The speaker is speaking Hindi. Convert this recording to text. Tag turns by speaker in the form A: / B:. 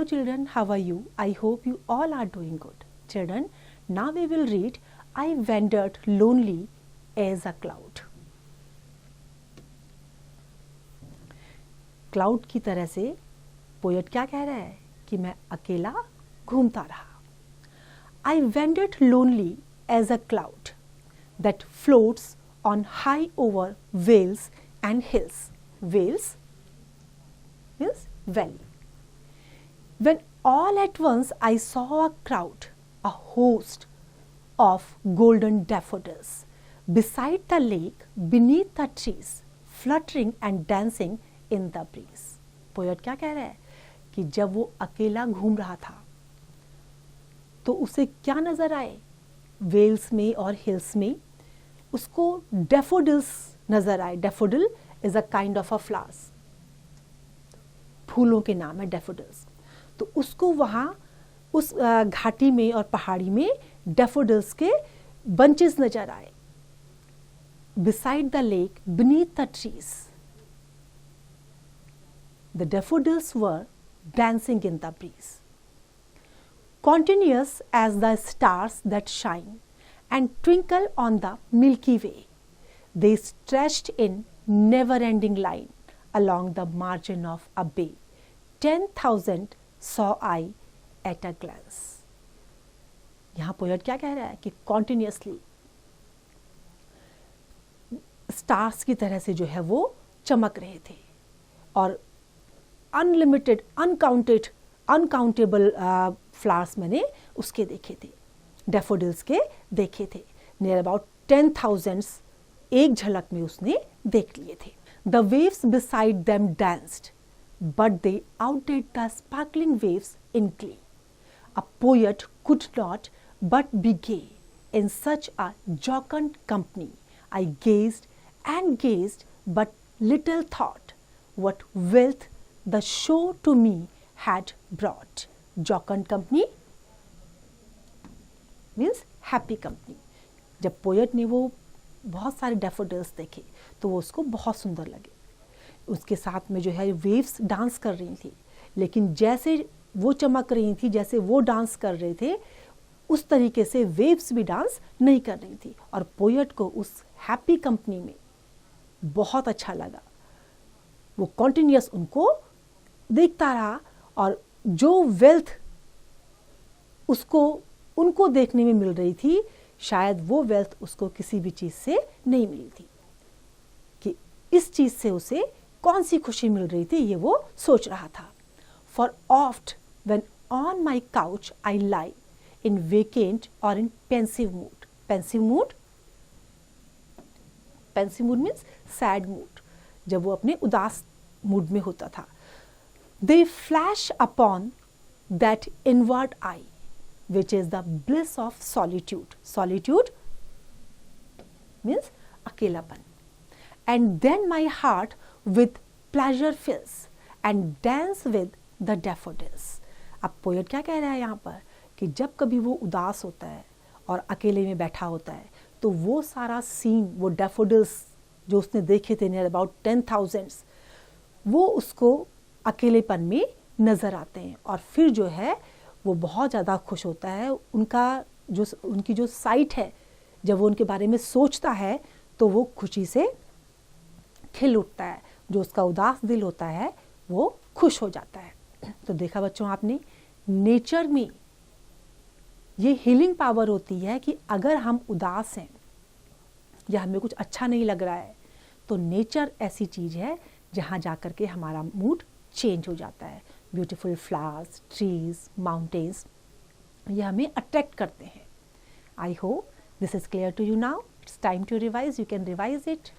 A: Hello children, how are you? I hope you all are doing good. Children, now we will read I wandered lonely as a cloud. Cloud की तरह से पोएट क्या कह रहा है कि मैं अकेला घूमता रहा. I wandered lonely as a cloud that floats on high over vales and hills. Vales means valley. When all at once I saw a crowd, a host of golden daffodils, beside the lake, beneath the trees, fluttering and dancing in the breeze. Poet क्या कह रहा है कि जब वो अकेला घूम रहा था तो उसे क्या नजर आए, वेल्स में और हिल्स में उसको डैफोडिल्स नजर आए. Daffodil is a kind of a flowers, फूलों के नाम है डैफोडिल्स. तो उसको वहाँ उस घाटी में और पहाड़ी में डैफोडिल्स के बंचेस नजर आए. Beside the lake, beneath the trees, the daffodils were dancing in the breeze. Continuous as the stars that shine and twinkle on the Milky Way, they stretched in never-ending line along the margin of a bay. 10,000 saw I at a glance. यहाँ पोएट क्या कह रहा है कि continuously stars की तरह से जो है वो चमक रहे थे और अनलिमिटेड अनकाउंटेबल फ्लावर्स मैंने उसके देखे थे, डैफोडिल्स के देखे थे. नियर अबाउट 10,000 एक झलक में उसने देख लिए थे. The waves beside them danced but they outdid the sparkling waves in glee. A poet could not but be gay in such a jocund company. I gazed and gazed but little thought what wealth the show to me had brought. Jocund company means happy company. जब पोएट ने वो बहुत सारे डैफोडिल्स देखे तो वो उसको बहुत सुंदर लगे. उसके साथ में जो है वेव्स डांस कर रही थी, लेकिन जैसे वो चमक रही थी, जैसे वो डांस कर रहे थे, उस तरीके से वेव्स भी डांस नहीं कर रही थी. और पोएट को उस हैप्पी कंपनी में बहुत अच्छा लगा. वो कॉन्टिन्यूस उनको देखता रहा और जो वेल्थ उसको उनको देखने में मिल रही थी, शायद वो वेल्थ उसको किसी भी चीज से नहीं मिली थी. कि इस चीज से उसे कौन सी खुशी मिल रही थी, ये वो सोच रहा था. For oft when on my couch I lie in vacant or in pensive mood. Pensive mood means sad mood, जब वो अपने उदास मूड में होता था. They flash upon that inward eye, which is the bliss of solitude. Solitude means अकेलापन. And then my heart with pleasure fills and dance with the daffodils. अब पोएट क्या कह रहा है यहाँ पर कि जब कभी वो उदास होता है और अकेले में बैठा होता है तो वो सारा सीन, वो डैफोडिल्स जो उसने देखे थे नियर अबाउट 10,000, वो उसको अकेलेपन में नज़र आते हैं. और फिर जो है वो बहुत ज़्यादा खुश होता है. उनकी जो साइट है, जब वो उनके बारे में सोचता है तो वो खुशी से खिल उठता है. जो उसका उदास दिल होता है वो खुश हो जाता है. तो देखा बच्चों आपने, नेचर में ये हीलिंग पावर होती है कि अगर हम उदास हैं या हमें कुछ अच्छा नहीं लग रहा है तो नेचर ऐसी चीज़ है जहाँ जाकर के हमारा मूड चेंज हो जाता है. ब्यूटीफुल फ्लावर्स, ट्रीज, माउंटेन्स, ये हमें अट्रैक्ट करते हैं. I hope this is clear to you now. It's time to revise. You can revise it.